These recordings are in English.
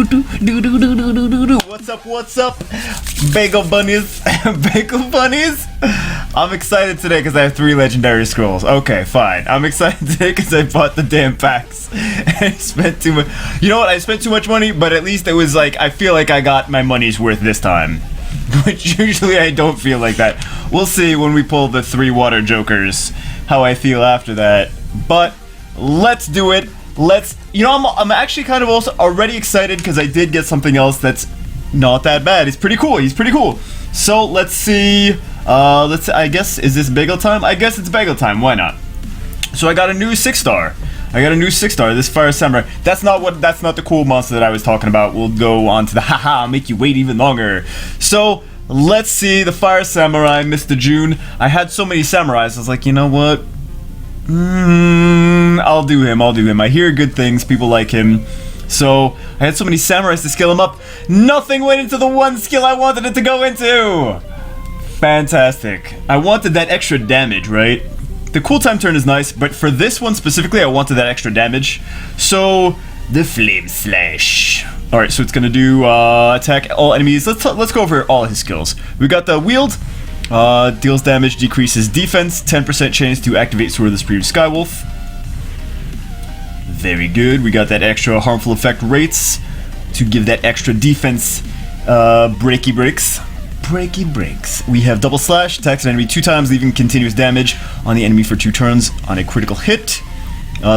What's up, what's up, bagel bunnies? Bagel bunnies? I'm excited today because I have 3 legendary scrolls. Okay, fine. I'm excited today because I bought the damn packs. And I spent too much. You know what? I spent too much money, but at least it was like, I feel like I got my money's worth this time. Which usually I don't feel like that. We'll see when we pull the 3 water jokers how I feel after that. But let's do it. You know, I'm actually kind of also already excited because I did get something else that's not that bad. It's pretty cool. He's pretty cool. So let's see. I guess, is this bagel time? I guess it's bagel time. Why not? So I got a new 6-star. This Fire Samurai. That's not the cool monster that I was talking about. We'll go on to the haha, make you wait even longer. So let's see the Fire Samurai, Mr. June. I had so many samurais, I was like, you know what? I'll do him. I hear good things, people like him. So I had so many samurais to skill him up. Nothing went into the one skill I wanted it to go into. Fantastic. I wanted that extra damage, right? The cool time turn is nice, but for this one specifically, I wanted that extra damage. So the Flame Slash. All right, so it's gonna do attack all enemies. Let's go over all his skills. We got the wield. Deals damage, decreases defense, 10% chance to activate Sword of the Supreme Skywolf. Very good. We got that extra harmful effect rates to give that extra defense breaky breaks. We have double slash, attacks an enemy 2 times, leaving continuous damage on the enemy for 2 turns on a critical hit.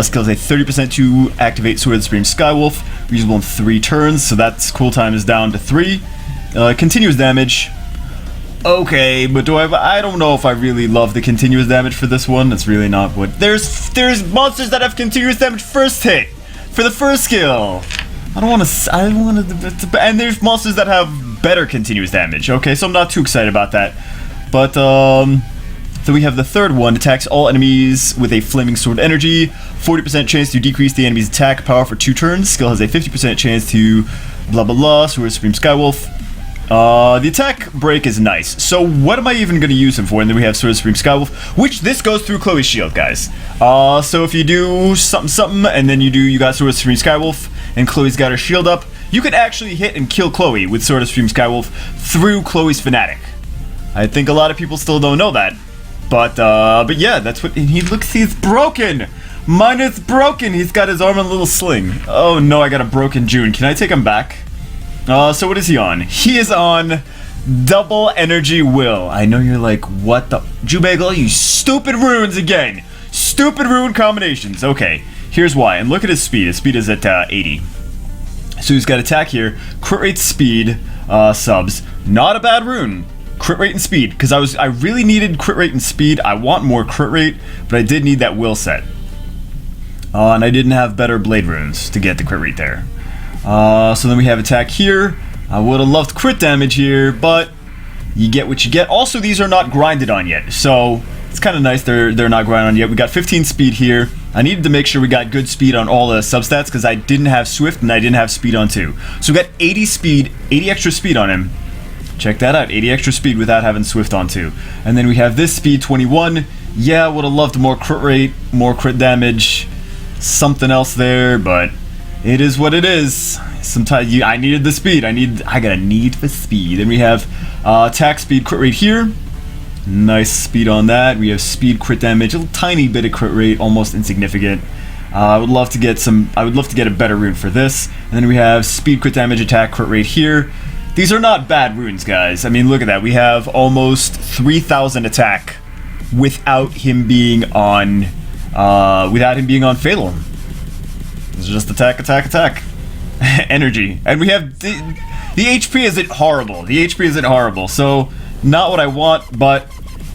Skills a 30% to activate Sword of the Supreme Skywolf, reusable in 3 turns, so that's cool time is down to 3. Continuous damage. Okay, but I don't know if I really love the continuous damage for this one. It's really not what... There's monsters that have continuous damage first hit for the first skill. I don't want to... And there's monsters that have better continuous damage. Okay, so I'm not too excited about that. But, so we have the third one. Attacks all enemies with a Flaming Sword energy. 40% chance to decrease the enemy's attack power for 2 turns. Skill has a 50% chance to blah blah blah. Sword of Supreme Skywolf. The attack break is nice. So what am I even going to use him for? And then we have Sword of Supreme Skywolf, which this goes through Chloe's shield, guys. So if you do something, and then you got Sword of Supreme Skywolf, and Chloe's got her shield up, you could actually hit and kill Chloe with Sword of Supreme Skywolf through Chloe's Fanatic. I think a lot of people still don't know that. But yeah, that's what he looks. He's broken. Mine is broken. He's got his arm in a little sling. Oh no, I got a broken June. Can I take him back? So what is he on? He is on double energy will. I know you're like, what the... Jubagel, you stupid runes again. Stupid rune combinations. Okay, here's why. And look at his speed. His speed is at 80. So he's got attack here. Crit rate, speed, subs. Not a bad rune. Crit rate and speed. Because I really needed crit rate and speed. I want more crit rate, but I did need that will set. And I didn't have better blade runes to get the crit rate there. So then we have attack here. I would have loved crit damage here, but you get what you get. Also, these are not grinded on yet, so it's kind of nice they're not grinded on yet. We got 15 speed here. I needed to make sure we got good speed on all the substats because I didn't have swift and I didn't have speed on 2. So we got 80 speed, 80 extra speed on him. Check that out, 80 extra speed without having swift on 2. And then we have this speed, 21. Yeah, would have loved more crit rate, more crit damage, something else there, but it is what it is. Sometimes I needed the speed. I got a need for speed. And we have attack speed, crit rate here. Nice speed on that. We have speed, crit damage, a tiny bit of crit rate, almost insignificant. I would love to get a better rune for this. And then we have speed, crit damage, attack, crit rate here. These are not bad runes, guys. I mean, look at that. We have almost 3,000 attack without him being on fatal. It's just attack. Energy. And we have the HP isn't horrible. So not what I want, but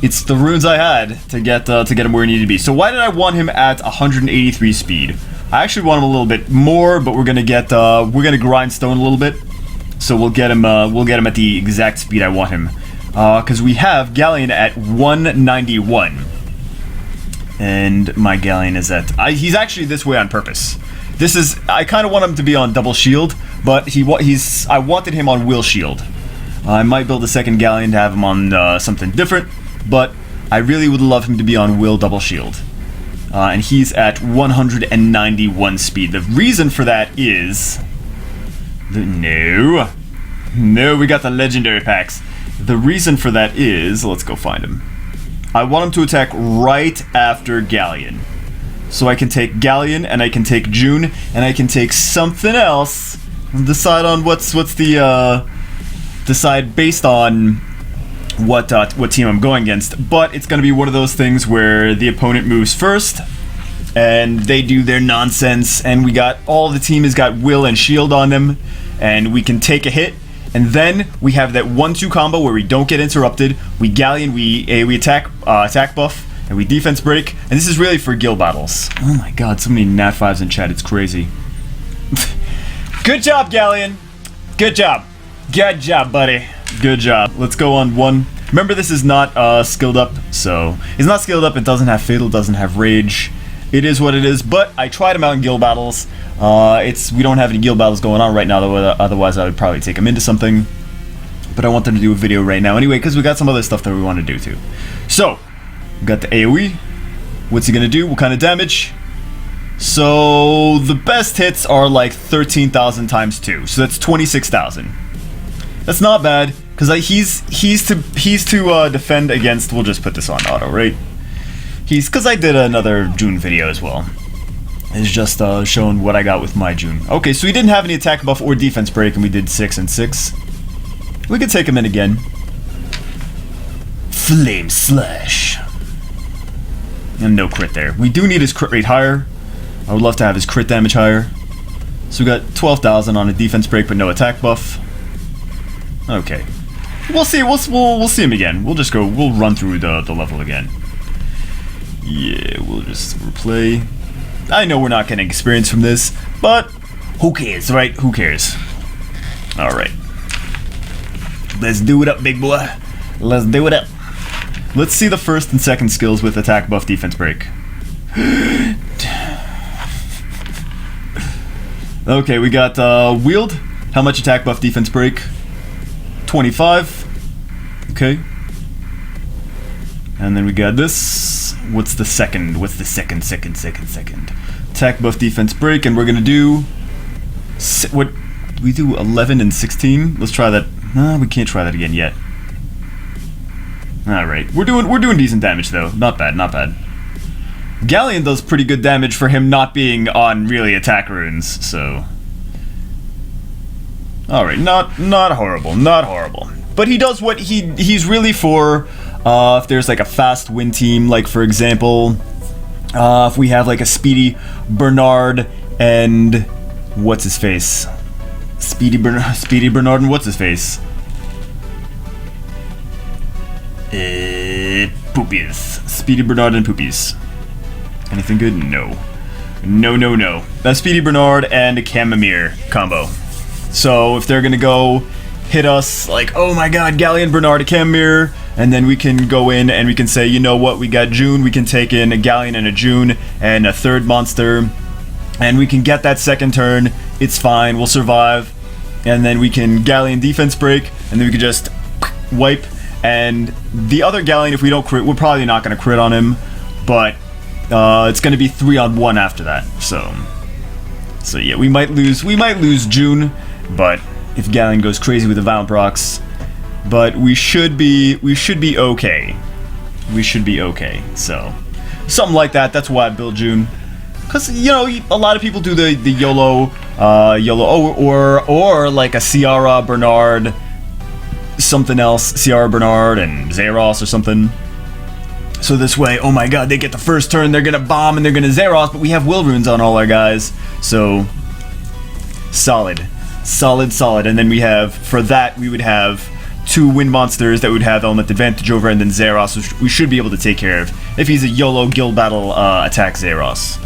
it's the runes I had to get him where he needed to be. So why did I want him at 183 speed? I actually want him a little bit more, but we're gonna grindstone a little bit. So we'll get him at the exact speed I want him. Because we have Galleon at 191. And my Galleon is at... he's actually this way on purpose. I kind of want him to be on double shield, but I wanted him on will shield. I might build a second Galleon to have him on something different, but I really would love him to be on will double shield. And he's at 191 speed. The reason for that is No. No, we got the legendary packs. The reason for that is, let's go find him. I want him to attack right after Galleon. So I can take Galleon, and I can take June, and I can take something else. And decide on what's the, decide based on what team I'm going against. But it's gonna be one of those things where the opponent moves first, and they do their nonsense, and we got, all the team has got will and shield on them, and we can take a hit. And then we have that 1-2 combo where we don't get interrupted. We Galleon, we attack buff, and we defense break. And this is really for guild battles. Oh my god, so many nat 5s in chat, it's crazy. Good job, Galleon. Good job. Good job, buddy. Good job. Let's go on 1. Remember, this is not skilled up, so it's not skilled up. It doesn't have fatal, doesn't have rage. It is what it is, but I tried him out in guild battles. We don't have any guild battles going on right now, though, otherwise I would probably take him into something. But I want them to do a video right now anyway, because we got some other stuff that we want to do too. So, we got the AoE. What's he gonna do? What kind of damage? So, the best hits are like 13,000 times 2, so that's 26,000. That's not bad, because he's to defend against. We'll just put this on auto, right? Because I did another June video as well. It's just showing what I got with my June. Okay, so we didn't have any attack buff or defense break, and we did 6 and 6. We could take him in again. Flame Slash. And no crit there. We do need his crit rate higher. I would love to have his crit damage higher. So we got 12,000 on a defense break, but no attack buff. Okay. We'll see. We'll see him again. We'll run through the level again. Yeah, we'll just replay. I know we're not getting experience from this, but who cares, right? Who cares? Alright. Let's do it up, big boy. Let's do it up. Let's see the first and second skills with attack buff defense break. Okay, we got wield. How much attack buff defense break? 25. Okay. And then we got this. What's the second? Second? Attack buff defense break, and we're gonna do what we do 11 and 16. Let's try that. We can't try that again yet. All right, we're doing decent damage though. Not bad, not bad. Galleon does pretty good damage for him not being on really attack runes. So, all right, not horrible, not horrible. But he does what he's really for. If there's like a fast win team, like for example, if we have like a Speedy Bernard and what's his face? Speedy Bernard and what's his face? Poopies. Speedy Bernard and Poopies. Anything good? No. No. That's Speedy Bernard and a Chamomile combo. So if they're gonna go hit us like, oh my god, Galleon, Bernard, a Chamomile, and then we can go in and we can say, you know what, we got June, we can take in a Galleon and a June and a third monster, and we can get that second turn, it's fine, we'll survive, and then we can Galleon defense break, and then we can just wipe, and the other Galleon, if we don't crit, we're probably not going to crit on him, but it's going to be 3-on-1 after that, so yeah, we might lose June, but if Galleon goes crazy with the Violent Procs, but we should be okay. We should be okay. So, something like that. That's why I built June, because you know a lot of people do the YOLO, or like a Ciara Bernard, something else, Ciara Bernard and Zeros or something. So this way, oh my god, they get the first turn, they're gonna bomb and they're gonna Zeros, but we have will runes on all our guys, so solid. And then we have, for that, we would have 2 wind monsters that would have element advantage over, and then Zeros, which we should be able to take care of if he's a YOLO guild battle attack Zeros.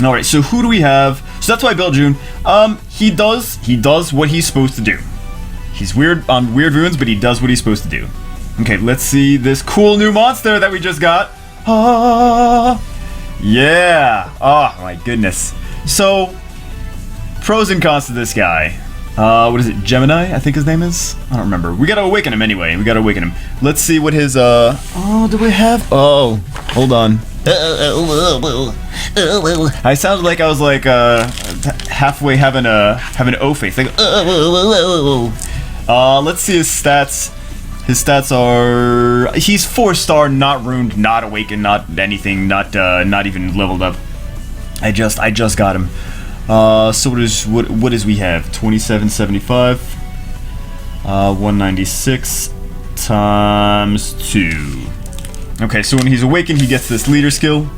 Alright, so who do we have? So that's why I built June. He does what he's supposed to do. He's weird on weird runes, but he does what he's supposed to do. Okay, let's see this cool new monster that we just got. Yeah. Oh my goodness. So, pros and cons to this guy. What is it? Gemini, I think his name is? I don't remember. We gotta awaken him anyway. Let's see what his, oh, do we have? Oh, hold on. I sounded like I was like halfway having an O face. Like, let's see his stats. His stats are he's 4-star, not ruined, not awakened, not anything, not even leveled up. I just got him. So what does we have? 2775, 196 times 2. Okay, so when he's awakened, he gets this leader skill.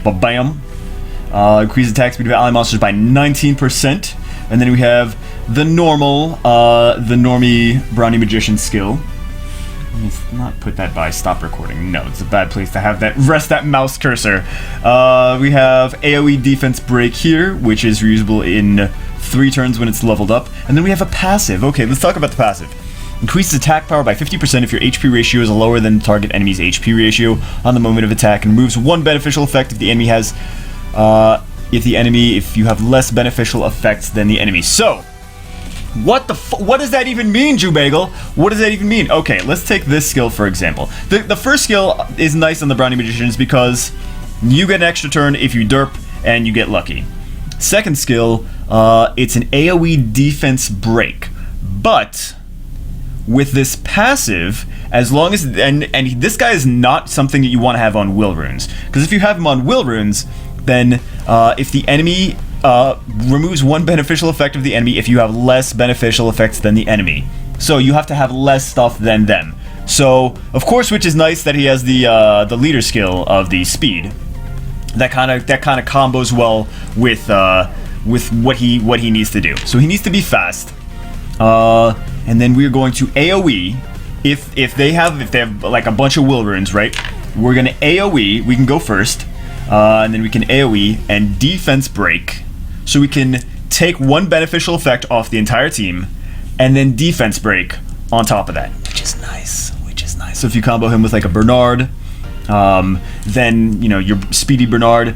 Ba-bam. Increase attack speed of ally monsters by 19%. And then we have the normie brownie magician skill. Let's not put that by stop recording. No, it's a bad place to have that. Rest that mouse cursor. We have AoE defense break here, which is reusable in 3 turns when it's leveled up. And then we have a passive. Okay, let's talk about the passive. Increases attack power by 50% if your HP ratio is lower than the target enemy's HP ratio on the moment of attack, and removes 1 beneficial effect if the enemy has, if you have less beneficial effects than the enemy. So, what does that even mean, Jubagel? What does that even mean? Okay, let's take this skill for example. The first skill is nice on the Brownie Magicians because you get an extra turn if you derp and you get lucky. Second skill, it's an AoE defense break, but with this passive, as long as and this guy is not something that you want to have on will runes, because if you have him on will runes, then if the enemy removes 1 beneficial effect of the enemy if you have less beneficial effects than the enemy. So you have to have less stuff than them. So of course, which is nice that he has the leader skill of the speed. That kind of combos well with what he needs to do. So he needs to be fast. And then we're going to AoE. If they have like a bunch of will runes, right? We're gonna AoE. We can go first, and then we can AoE and defense break. So we can take 1 beneficial effect off the entire team, and then defense break on top of that, which is nice. So if you combo him with like a Bernard, then your speedy Bernard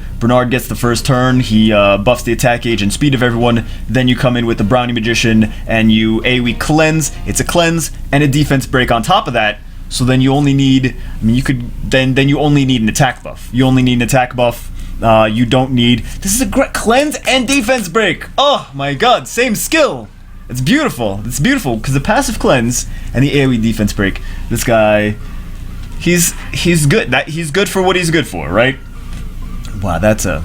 gets the first turn. He buffs the attack gauge and speed of everyone. Then you come in with the Brownie Magician and you AoE cleanse. It's a cleanse and a defense break on top of that. So then you only need, then you only need an attack buff. You only need an attack buff. You don't need. This is a great cleanse and defense break. Oh my god, same skill. It's beautiful. It's beautiful because the passive cleanse and the AoE defense break. This guy. He's good. He's good for what he's good for, right? Wow, it's an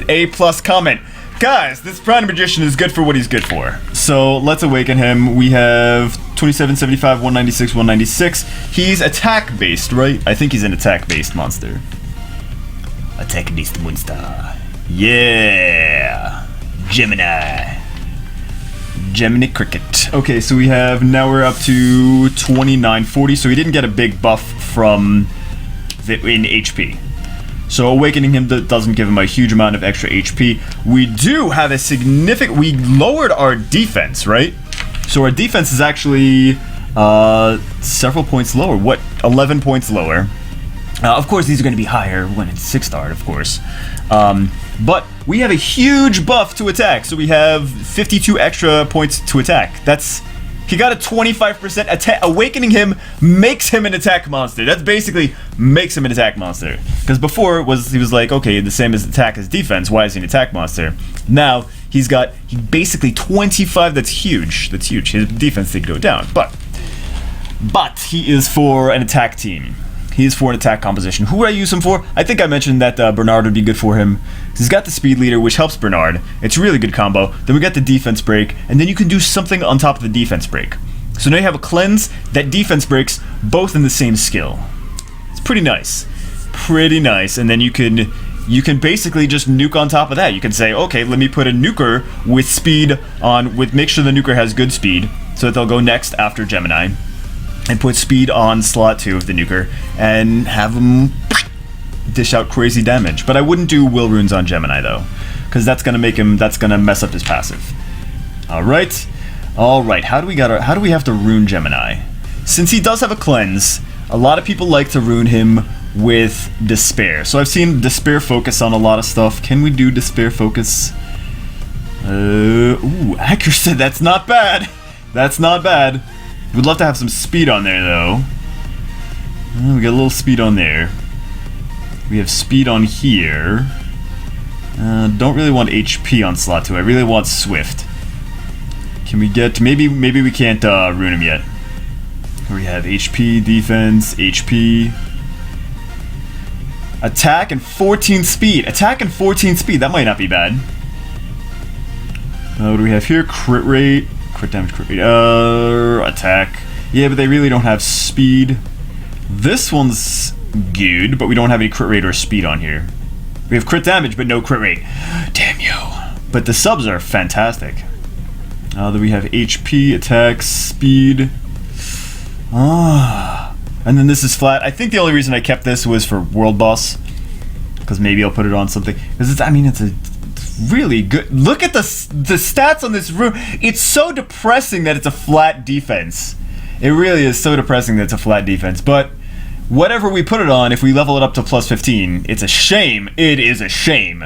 A+ comment. Guys, this Brownie Magician is good for what he's good for. So let's awaken him. We have 2775, 196, 196. He's attack based, right? I think he's an attack based monster. Attack based monster. Yeah. Gemini Cricket. Okay, so we're up to 2940, so he didn't get a big buff from in HP. So awakening him doesn't give him a huge amount of extra HP. We do have we lowered our defense, right? So our defense is actually several points lower. 11 points lower. Of course, these are going to be higher when it's 6-starred, of course. But we have a huge buff to attack, so we have 52 extra points to attack. He got a 25% attack. Awakening him makes him an attack monster. That's basically makes him an attack monster. Because before he was like, okay, the same as attack as defense. Why is he an attack monster? Now he basically 25. That's huge. His defense did go down, but he is for an attack team. He is for an attack composition. Who would I use him for? I think I mentioned that Bernard would be good for him. He's got the speed leader, which helps Bernard. It's a really good combo. Then we got the defense break, and then you can do something on top of the defense break. So now you have a cleanse that defense breaks, both in the same skill. It's pretty nice. And then you can basically just nuke on top of that. You can say, okay, let me put a nuker with speed on, make sure the nuker has good speed, so that they'll go next after Gemini. And put speed on slot 2 of the nuker and have them dish out crazy damage. But I wouldn't do will runes on Gemini though, because that's gonna mess up his passive. All right. How do we have to rune Gemini? Since he does have a cleanse, a lot of people like to rune him with despair. So I've seen despair focus on a lot of stuff. Can we do despair focus? Accuracy. That's not bad. We'd love to have some speed on there, though. We got a little speed on there. We have speed on here. Don't really want HP on slot 2. I really want Swift. Can we get... Maybe we can't ruin him yet. We have HP, defense, HP. Attack and 14 speed. Attack and 14 speed. That might not be bad. What do we have here? Crit rate. Crit damage, crit rate. Attack. Yeah, but they really don't have speed. This one's good, but we don't have any crit rate or speed on here. We have crit damage, but no crit rate. Damn you. But the subs are fantastic. Then we have HP, attack, speed. And then this is flat. I think the only reason I kept this was for World Boss. Because maybe I'll put it on something. Because it's, I mean, it's a really good... Look at the stats on this room. It's so depressing that it's a flat defense. It really is so depressing that it's a flat defense. But whatever we put it on, if we level it up to plus 15, it's a shame. It is a shame.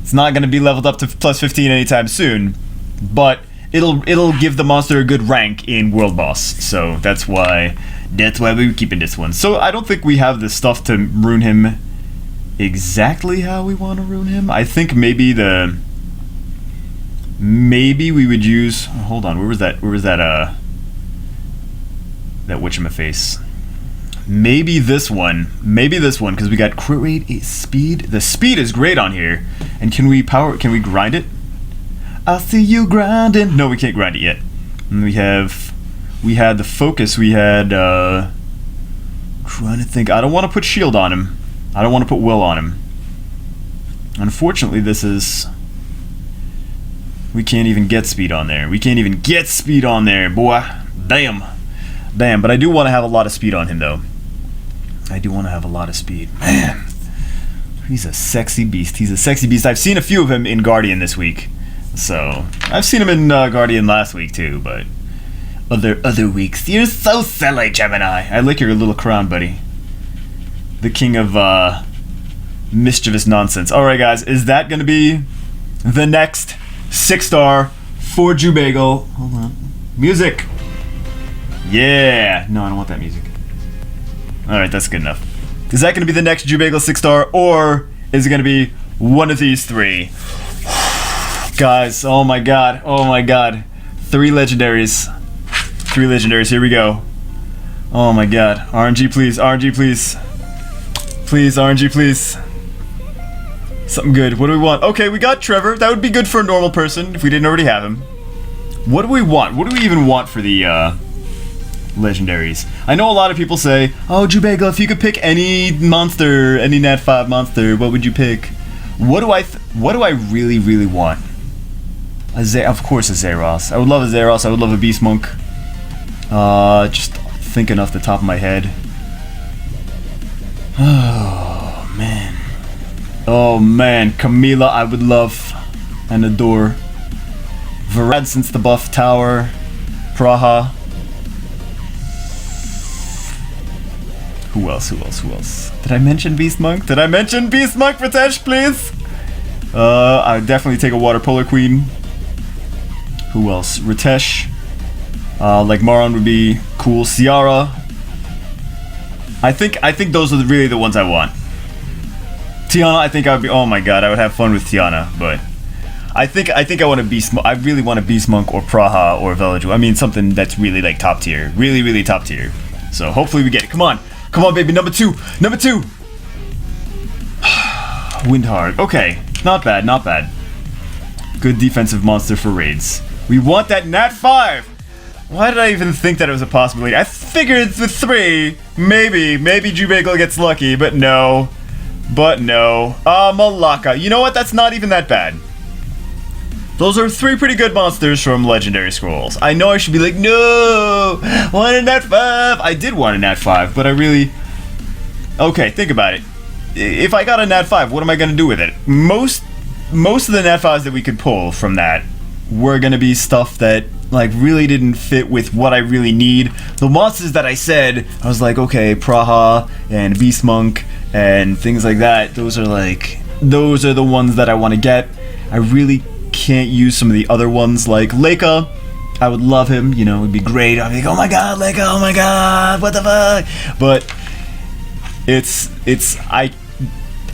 It's not going to be leveled up to plus 15 anytime soon. But it'll give the monster a good rank in World Boss. So that's why we're keeping this one. So I don't think we have the stuff to ruin him exactly how we want to ruin him. I think maybe we would use... Oh, hold on, where was that whatchamaface? Maybe this one, because we got crit rate, speed. The speed is great on here. And can we grind it? I see you grinding. No, we can't grind it yet. And we had the focus. We had trying to think. I don't want to put shield on him. I don't want to put will on him. Unfortunately, we can't even get speed on there. We can't even get speed on there, boy. Damn. But I do want to have a lot of speed on him, though. I do want to have a lot of speed. Man, he's a sexy beast. I've seen a few of him in Guardian this week. So, I've seen him in Guardian last week too, but other weeks. You're so silly, Gemini. I like your little crown, buddy. The king of mischievous nonsense. Alright guys, is that gonna be the next 6-star for Jubagel? Hold on. Music! Yeah! No, I don't want that music. Alright, that's good enough. Is that gonna be the next Jubagel 6-star, or is it gonna be one of these three? Guys, oh my god. 3 legendaries. Here we go. Oh my god. RNG please, Please, RNG please. Something good. What do we want? Okay, we got Trevor. That would be good for a normal person if we didn't already have him. What do we want? What do we even want for the legendaries? I know a lot of people say, oh, Jubagel, if you could pick any monster, any Nat 5 monster, what would you pick? What do I really, really want? Of course a Zeros. I would love a Zeros. I would love a Beast Monk. Just thinking off the top of my head. Oh man, Camila I would love and adore. Varad since the buff tower. Praha. Who else? Did I mention Beast Monk? Pritesh, please? I would definitely take a Water Polar Queen. Who else? Ritesh. Like Maron would be cool. Ciara. I think those are really the ones I want. Tiana, I think I would be. Oh my god, I would have fun with Tiana, but I think I want a Beast. I really want a Beast Monk or Praha or Velaju. I mean something that's really like top tier, really top tier. So hopefully we get it. Come on, baby. Number two. Windhard. Okay, not bad. Good defensive monster for raids. We want that Nat 5. Why did I even think that it was a possibility? I figured with 3, maybe Jubagel gets lucky, but no. Malaka. You know what? That's not even that bad. Those are 3 pretty good monsters from Legendary Scrolls. I know I should be like, no, want a Nat 5. I did want a Nat 5, but I really... Okay, think about it. If I got a Nat 5, what am I going to do with it? Most of the Nat 5s that we could pull from that were going to be stuff that like really didn't fit with what I really need. The monsters that I said, I was like, okay, Praha and Beast Monk and things like that, those are the ones that I want to get. I really can't use some of the other ones like Leica. I would love him, you know, it'd be great. I'd be like, oh my god, Leica, oh my god, what the fuck? But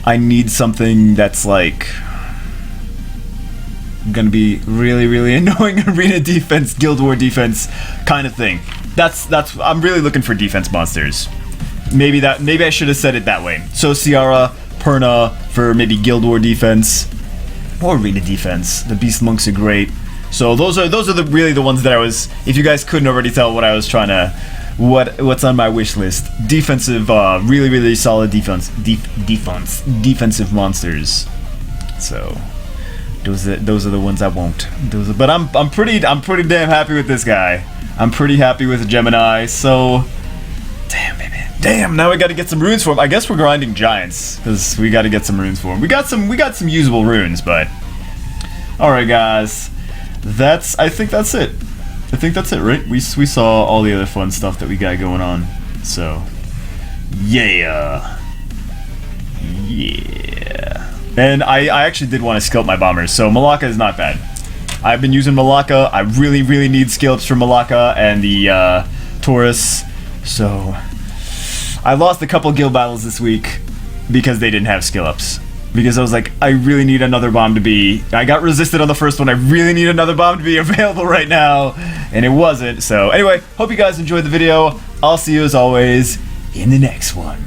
I need something that's like gonna be really, really annoying arena defense, Guild War defense kind of thing. That's I'm really looking for defense monsters. Maybe I should have said it that way. So Ciara, Perna for maybe Guild War defense or arena defense. The Beast Monks are great. So those are really the ones that I was. If you guys couldn't already tell what I was trying to, what's on my wish list. Defensive, really, really solid defensive monsters. So those are the ones I want. But I'm pretty damn happy with this guy. I'm pretty happy with Gemini. So damn baby, damn. Now we got to get some runes for him. I guess we're grinding giants because we got to get some runes for him. We got some usable runes, but all right, guys. I think that's it. I think that's it, right? We saw all the other fun stuff that we got going on. So, yeah. And I actually did want to skill up my bombers, so Malacca is not bad. I've been using Malacca. I really, really need skill ups for Malacca and the Taurus. So, I lost a couple guild battles this week because they didn't have skill ups. Because I was like, I really need another bomb to be... I got resisted on the first one. I really need another bomb to be available right now. And it wasn't. So anyway, hope you guys enjoyed the video. I'll see you as always in the next one.